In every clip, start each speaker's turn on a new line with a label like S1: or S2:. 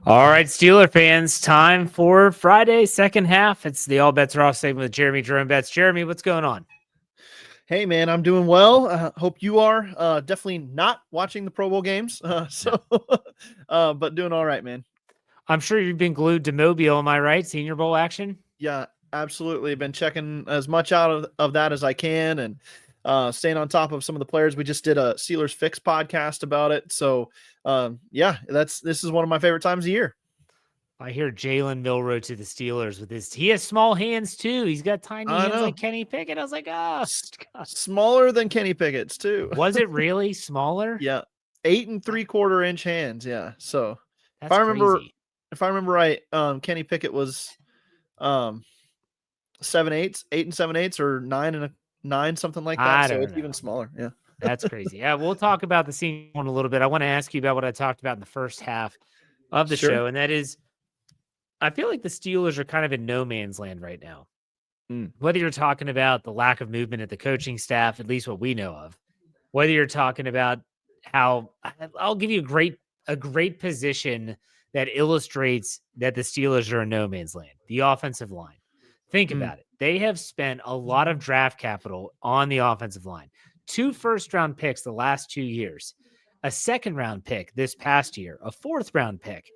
S1: All right, Steeler fans, time for Friday, second half. It's the All Betz Are Off segment with Jeremy Betz. Jeremy, what's going on?
S2: Hey, man, I'm doing well. Hope you are. Definitely not watching the Pro Bowl games, but doing all right, man.
S1: I'm sure you've been glued to Mobile, am I right? Senior Bowl action?
S2: Yeah, absolutely. Been checking as much out of that as I can and staying on top of some of the players. We just did a Steelers Fix podcast about it. So, this is one of my favorite times of year.
S1: I hear Jalen Milroe to the Steelers with his. He has small hands too. He's got tiny hands like Kenny Pickett. I was like,
S2: smaller than Kenny Pickett's too.
S1: Was it really smaller?
S2: Yeah, 8 3/4 inch hands. Yeah, so
S1: that's crazy.
S2: If I remember right, Kenny Pickett was 7/8, 8 7/8, or 9 something like that. So it's even smaller. Yeah,
S1: that's crazy. Yeah, we'll talk about the senior one a little bit. I want to ask you about what I talked about in the first half of the show, and that is, I feel like the Steelers are kind of in no man's land right now. Whether you're talking about the lack of movement at the coaching staff, at least what we know of, whether you're talking about how, I'll give you a great position that illustrates that the Steelers are in no man's land, the offensive line. Think about it. They have spent a lot of draft capital on the offensive line. 2 first-round picks the last 2 years, a second-round pick this past year, a fourth-round pick.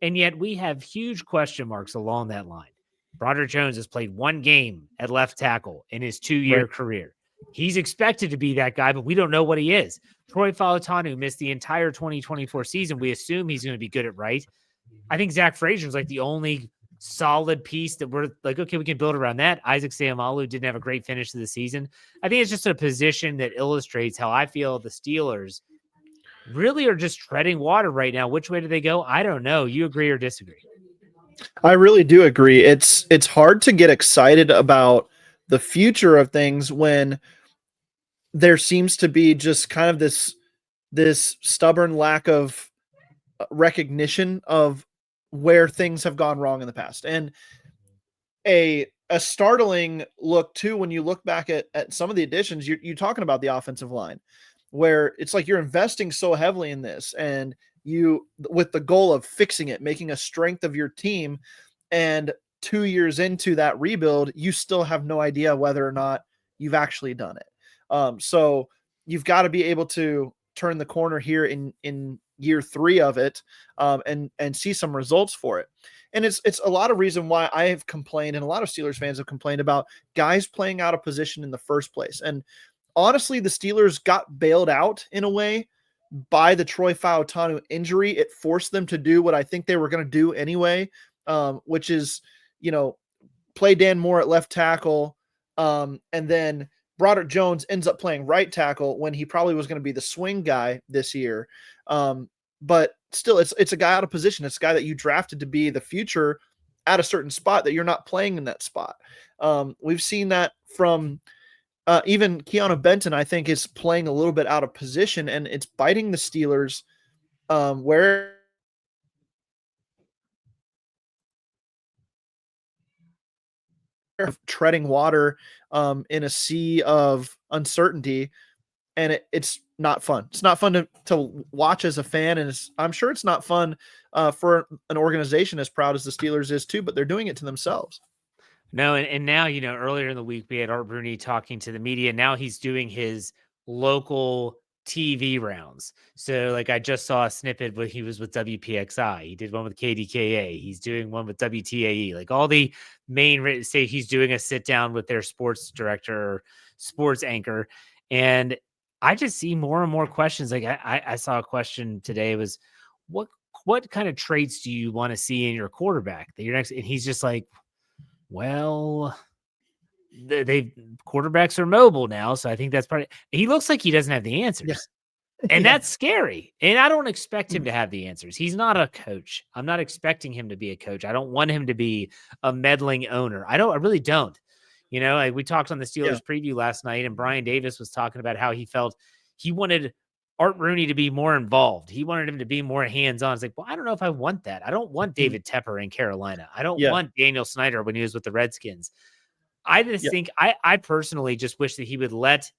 S1: And yet we have huge question marks along that line. Broderick Jones has played 1 game at left tackle in his 2-year career. He's expected to be that guy, but we don't know what he is. Troy Fautanu missed the entire 2024 season. We assume he's going to be good at right. I think Zach Frazier's like the only solid piece that we're like, okay, we can build around that. Isaac Seumalo didn't have a great finish to the season. I think it's just a position that illustrates how I feel the Steelers really are just treading water right now. Which way do they go? I don't know. You agree or disagree?
S2: I really do agree. It's hard to get excited about the future of things when there seems to be just kind of this stubborn lack of recognition of where things have gone wrong in the past. And a startling look too, when you look back at some of the additions, you're talking about the offensive line, where it's like you're investing so heavily in this and you with the goal of fixing it, making a strength of your team. And 2 years into that rebuild, you still have no idea whether or not you've actually done it. So you've got to be able to turn the corner here in year 3 of it, and see some results for it. And it's a lot of reason why I have complained, and a lot of Steelers fans have complained about guys playing out of position in the first place. And honestly, the Steelers got bailed out in a way by the Troy Fautanu injury. It forced them to do what I think they were going to do anyway, which is, play Dan Moore at left tackle. And then Broderick Jones ends up playing right tackle when he probably was going to be the swing guy this year. But still, it's a guy out of position. It's a guy that you drafted to be the future at a certain spot that you're not playing in that spot. We've seen that from even Keanu Benton, I think, is playing a little bit out of position, and it's biting the Steelers where treading water in a sea of uncertainty, and it's not fun. It's not fun to watch as a fan, and I'm sure it's not fun for an organization as proud as the Steelers is too, but they're doing it to themselves.
S1: No, and now, earlier in the week, we had Art Rooney talking to the media. Now he's doing his local TV rounds. So, like, I just saw a snippet where he was with WPXI. He did one with KDKA. He's doing one with WTAE. Like, all the main, say he's doing a sit down with their sports director or sports anchor. And I just see more and more questions. Like, I saw a question today was, what kind of traits do you want to see in your quarterback that you're next? And he's just like, well, they quarterbacks are mobile now, so I think that's part of it. He looks like he doesn't have the answers. And that's scary. And I don't expect him to have the answers. He's not a coach. I'm not expecting him to be a coach. I don't want him to be a meddling owner. I really don't. Like we talked on the Steelers preview last night, and Brian Davis was talking about how he felt he wanted Art Rooney to be more involved. He wanted him to be more hands-on. It's like, well, I don't know if I want that. I don't want David Tepper in Carolina. I don't want Daniel Snyder when he was with the Redskins. I just think I personally just wish that he would let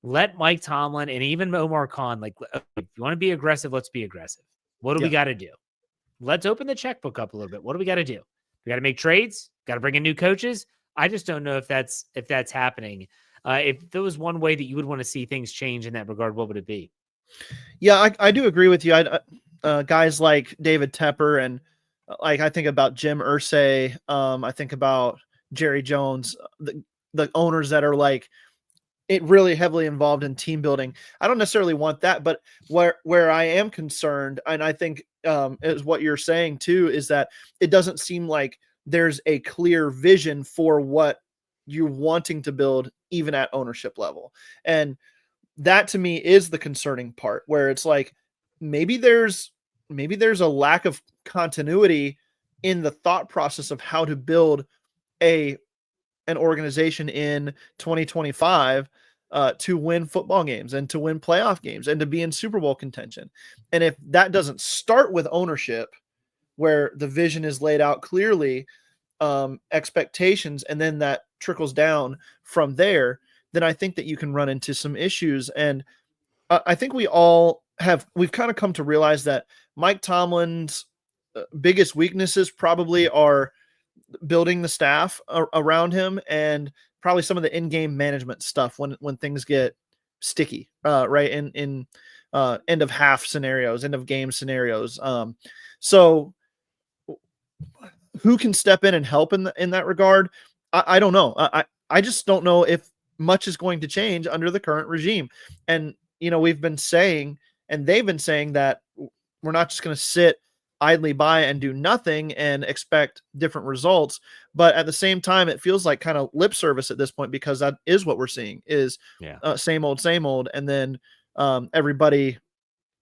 S1: Mike Tomlin and even Omar Khan, like, if you want to be aggressive, let's be aggressive. What do we got to do? let's open the checkbook up a little bit. What do we got to do? We got to make trades. Got to bring in new coaches. I just don't know if that's happening. If there was one way that you would want to see things change in that regard, what would it be?
S2: Yeah, I do agree with you. Guys like David Tepper and like I think about Jim Irsay. I think about Jerry Jones, the owners that are like it really heavily involved in team building. I don't necessarily want that, but where I am concerned, and I think is what you're saying too, is that it doesn't seem like there's a clear vision for what you're wanting to build, even at ownership level. And that to me is the concerning part, where it's like maybe there's a lack of continuity in the thought process of how to build an organization in 2025 to win football games and to win playoff games and to be in Super Bowl contention. And if that doesn't start with ownership, where the vision is laid out clearly, expectations, and then that trickles down from there, then I think that you can run into some issues. And I think we've kind of come to realize that Mike Tomlin's biggest weaknesses probably are building the staff around him and probably some of the in-game management stuff when things get sticky, right? In end of half scenarios, end of game scenarios. So who can step in and help in that regard? I don't know. I just don't know if much is going to change under the current regime. And, we've been saying, and they've been saying that we're not just going to sit idly by and do nothing and expect different results. But at the same time, it feels like kind of lip service at this point, because that is what we're seeing is same old. And then everybody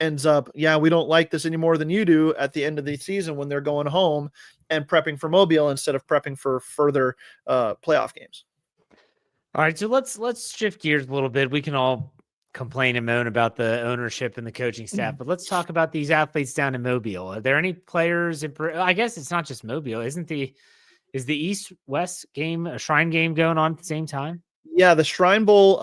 S2: ends up, we don't like this any more than you do at the end of the season when they're going home and prepping for Mobile instead of prepping for further playoff games.
S1: All right, so let's shift gears a little bit. We can all complain and moan about the ownership and the coaching staff, but let's talk about these athletes down in Mobile. Are there any players? I guess it's not just Mobile. Is the East-West game, a Shrine game, going on at the same time?
S2: Yeah, the Shrine Bowl.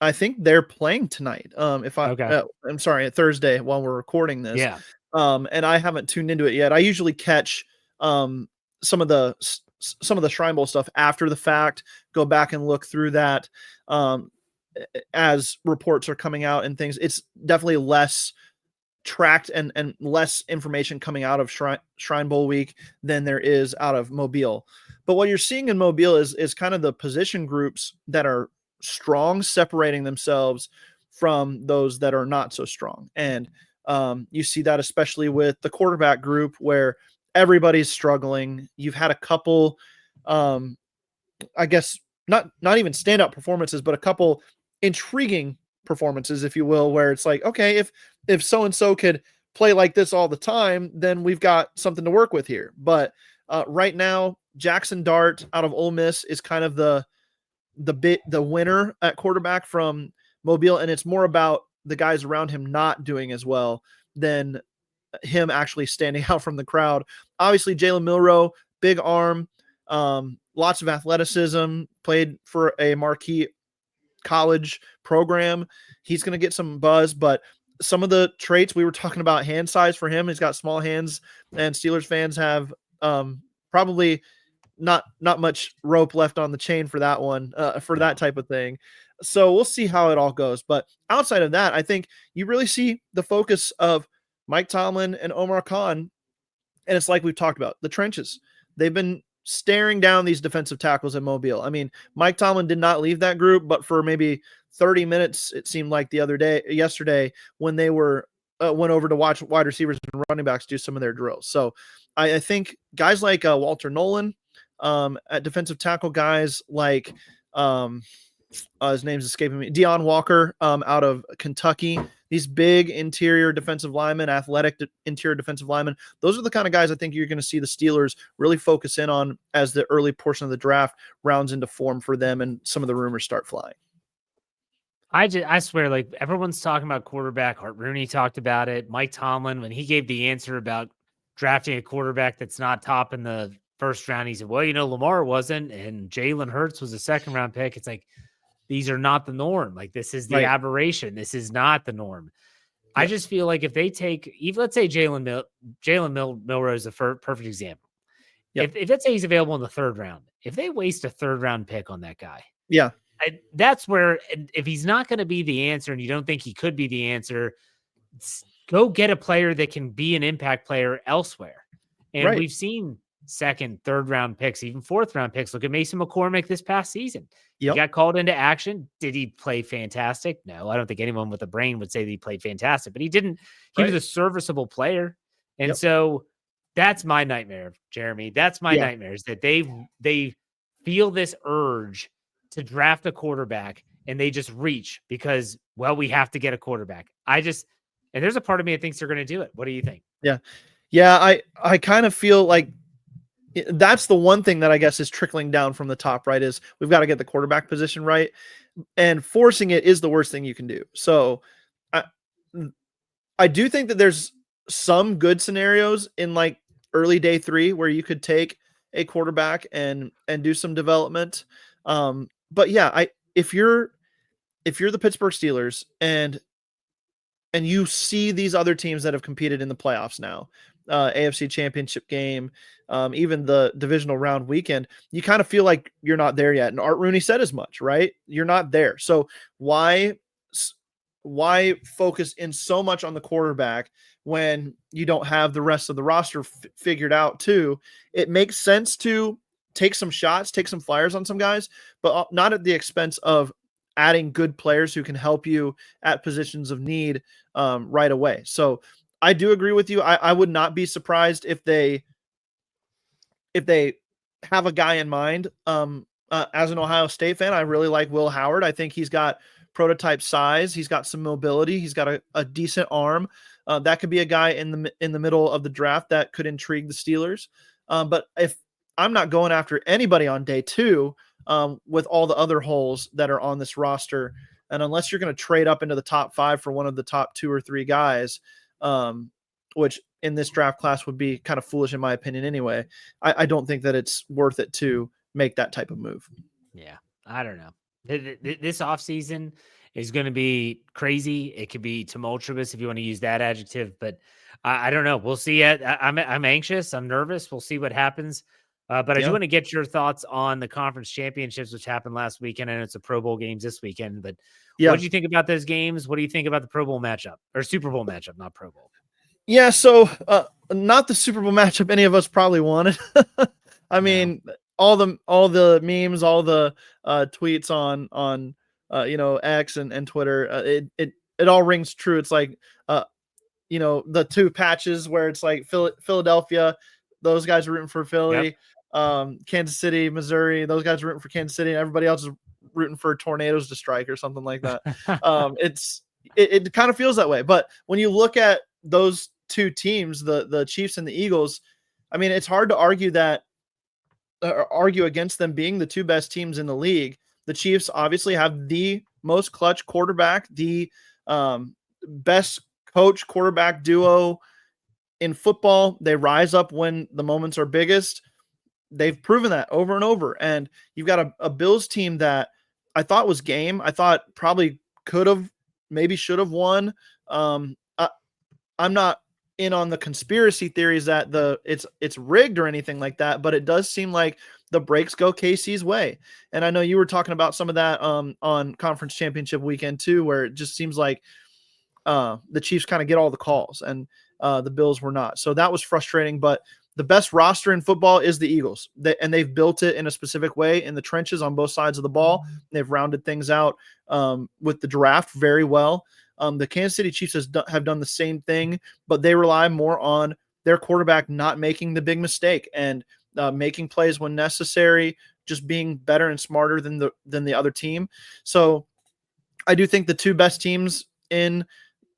S2: I think they're playing tonight. I'm sorry, Thursday while we're recording this.
S1: Yeah.
S2: And I haven't tuned into it yet. I usually catch some of the Shrine Bowl stuff after the fact. Go back and look through that as reports are coming out and things. It's definitely less tracked and less information coming out of Shrine Bowl week than there is out of Mobile. But what you're seeing in Mobile is kind of the position groups that are strong separating themselves from those that are not so strong. And you see that especially with the quarterback group, where everybody's struggling. You've had a couple, I guess not even standout performances, but a couple intriguing performances, if you will, where it's like, okay, if so-and-so could play like this all the time, then we've got something to work with here. But right now, Jackson Dart out of Ole Miss is kind of the winner at quarterback from Mobile, and it's more about the guys around him not doing as well than him actually standing out from the crowd. Obviously, Jalen Milroe, big arm, lots of athleticism, played for a marquee college program. He's going to get some buzz, but some of the traits we were talking about, hand size for him, he's got small hands, and Steelers fans have probably not much rope left on the chain for that one, for that type of thing. So we'll see how it all goes. But outside of that, I think you really see the focus of Mike Tomlin and Omar Khan. And it's like we've talked about, the trenches. They've been staring down these defensive tackles at Mobile. I mean, Mike Tomlin did not leave that group, but for maybe 30 minutes, it seemed like yesterday, when they were went over to watch wide receivers and running backs do some of their drills. So I think guys like Walter Nolan at defensive tackle, guys like his name's escaping me, Deion Walker out of Kentucky, these big interior defensive linemen, athletic interior defensive linemen, those are the kind of guys I think you're going to see the Steelers really focus in on as the early portion of the draft rounds into form for them and some of the rumors start flying.
S1: I swear, like, everyone's talking about quarterback. Art Rooney talked about it. Mike Tomlin, when he gave the answer about drafting a quarterback that's not top in the first round, he said, well, Lamar wasn't, and Jalen Hurts was a second round pick. It's like, these are not the norm. Like, this is the aberration. This is not the norm. I just feel like if they take, even let's say Milroe is a perfect example.
S2: Yep.
S1: If let's say he's available in the 3rd round, if they waste a 3rd round pick on that guy,
S2: Yeah.
S1: That's where, if he's not going to be the answer and you don't think he could be the answer, go get a player that can be an impact player elsewhere. And we've seen 2nd, 3rd round picks, even 4th round picks. Look at Mason McCormick this past season. He got called into action. Did he play fantastic? No, I don't think anyone with a brain would say that he played fantastic, but he didn't. He was a serviceable player. And so that's my nightmare, Jeremy. That's my nightmare, is that they feel this urge to draft a quarterback and they just reach because, well, we have to get a quarterback. And there's a part of me that thinks they're going to do it. What do you think?
S2: Yeah. I kind of feel like that's the one thing that I guess is trickling down from the top, right? Is we've got to get the quarterback position right, and forcing it is the worst thing you can do. So I do think that there's some good scenarios in like early day 3 where you could take a quarterback and do some development. But yeah, if you're the Pittsburgh Steelers and you see these other teams that have competed in the playoffs now, AFC Championship game, even the divisional round weekend, you kind of feel like you're not there yet. And Art Rooney said as much, right? You're not there. So why focus in so much on the quarterback when you don't have the rest of the roster figured out too? It makes sense to take some shots, take some flyers on some guys, but not at the expense of adding good players who can help you at positions of need right away. So I do agree with you. I would not be surprised if they have a guy in mind. As an Ohio State fan, I really like Will Howard. I think he's got prototype size. He's got some mobility. He's got a decent arm. That could be a guy in the middle of the draft that could intrigue the Steelers. But if I'm not going after anybody on day 2 with all the other holes that are on this roster, and unless you're going to trade up into the top 5 for one of the top 2 or 3 guys, which in this draft class would be kind of foolish in my opinion anyway, I don't think that it's worth it to make that type of move.
S1: Yeah, I don't know. This offseason is going to be crazy. It could be tumultuous if you want to use that adjective, but I don't know. We'll see. I'm anxious. I'm nervous. We'll see what happens. But I do want to get your thoughts on the conference championships, which happened last weekend. And it's a Pro Bowl games this weekend. But what do you think about those games? What do you think about the Pro Bowl matchup or Super Bowl matchup, not Pro Bowl?
S2: Yeah, so not the Super Bowl matchup any of us probably wanted. I mean, all the memes, all the tweets on X and Twitter, it all rings true. It's like the 2 patches where it's like Philadelphia, those guys are rooting for Philly. Kansas City, Missouri, those guys are rooting for Kansas City, and everybody else is rooting for tornadoes to strike or something like that. It kind of feels that way. But when you look at those 2 teams, the Chiefs and the Eagles, I mean, it's hard to argue against them being the 2 best teams in the league. The Chiefs obviously have the most clutch quarterback, the best coach quarterback duo in football. They rise up when the moments are biggest. They've proven that over and over. And you've got a Bills team that I thought was game. I thought probably could have, maybe should have won. I'm not in on the conspiracy theories that it's rigged or anything like that, but it does seem like the breaks go KC's way. And I know you were talking about some of that on conference championship weekend too, where it just seems like the Chiefs kind of get all the calls and the Bills were not. So that was frustrating, but the best roster in football is the Eagles. They've built it in a specific way in the trenches on both sides of the ball. They've rounded things out with the draft very well. The Kansas City Chiefs have done the same thing, but they rely more on their quarterback not making the big mistake and making plays when necessary, just being better and smarter than the other team. So I do think the 2 best teams in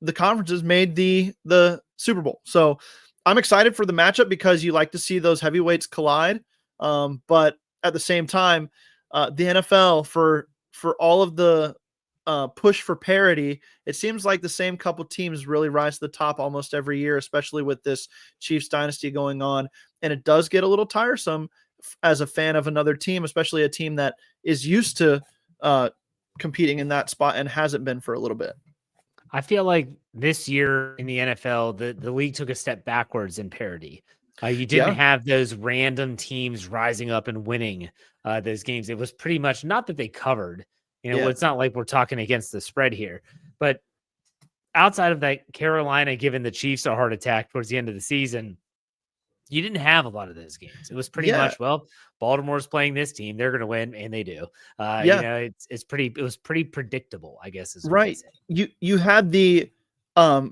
S2: the conferences made the Super Bowl. So I'm excited for the matchup because you like to see those heavyweights collide. But at the same time, the NFL for all of the push for parity, it seems like the same couple teams really rise to the top almost every year, especially with this Chiefs dynasty going on. And it does get a little tiresome as a fan of another team, especially a team that is used to competing in that spot and hasn't been for a little bit.
S1: I feel like this year in the NFL, the league took a step backwards in parity. You didn't
S2: Yeah,
S1: have those random teams rising up and winning those games. It was pretty much not that they covered.
S2: yeah,
S1: It's not like we're talking against the spread here, but outside of that, Carolina giving the Chiefs a heart attack towards the end of the season, you didn't have a lot of those games. It was pretty
S2: yeah,
S1: much, well, Baltimore's playing this team, they're going to win, and they do.
S2: yeah.
S1: It was pretty predictable, I guess is what I'd
S2: Right.
S1: say.
S2: You had the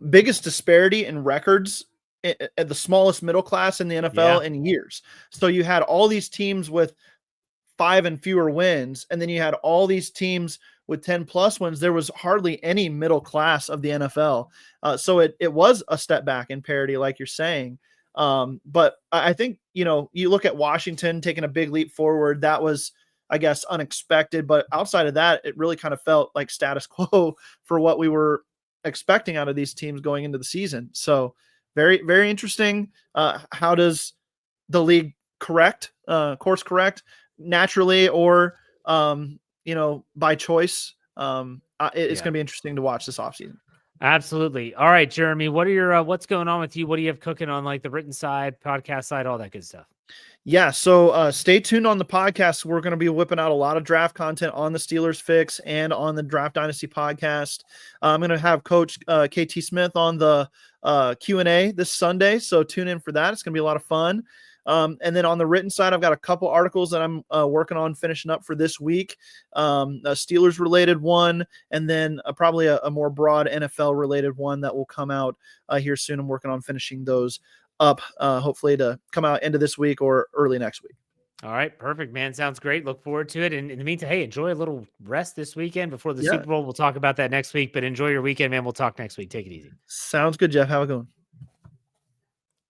S2: biggest disparity in records at the smallest middle class in the NFL
S1: Yeah.
S2: in years. So you had all these teams with 5 and fewer wins, and then you had all these teams with 10 plus wins. There was hardly any middle class of the NFL. So it was a step back in parity, like you're saying. But I think, you look at Washington taking a big leap forward. That was, I guess, unexpected. But outside of that, it really kind of felt like status quo for what we were expecting out of these teams going into the season. So very, very interesting. How does the league course correct naturally or, by choice? It's
S1: Yeah.
S2: going to be interesting to watch this offseason.
S1: Absolutely. All right, Jeremy, what are your what's going on with you? What do you have cooking on like the written side, podcast side, all that good stuff?
S2: Yeah, so stay tuned on the podcast. We're going to be whipping out a lot of draft content on the Steelers Fix and on the Draft Dynasty podcast. I'm going to have Coach KT Smith on the Q&A this Sunday, so tune in for that. It's going to be a lot of fun. And then on the written side, I've got a couple articles that I'm working on finishing up for this week, a Steelers related one, and then probably a more broad NFL related one that will come out here soon. I'm working on finishing those up, hopefully to come out end of this week or early next week.
S1: All right, perfect, man. Sounds great. Look forward to it. And in the meantime, hey, enjoy a little rest this weekend before the
S2: Yeah,
S1: Super Bowl. We'll talk about that next week, but enjoy your weekend, man. We'll talk next week. Take it easy.
S2: sounds good, Jeff. Have a good one.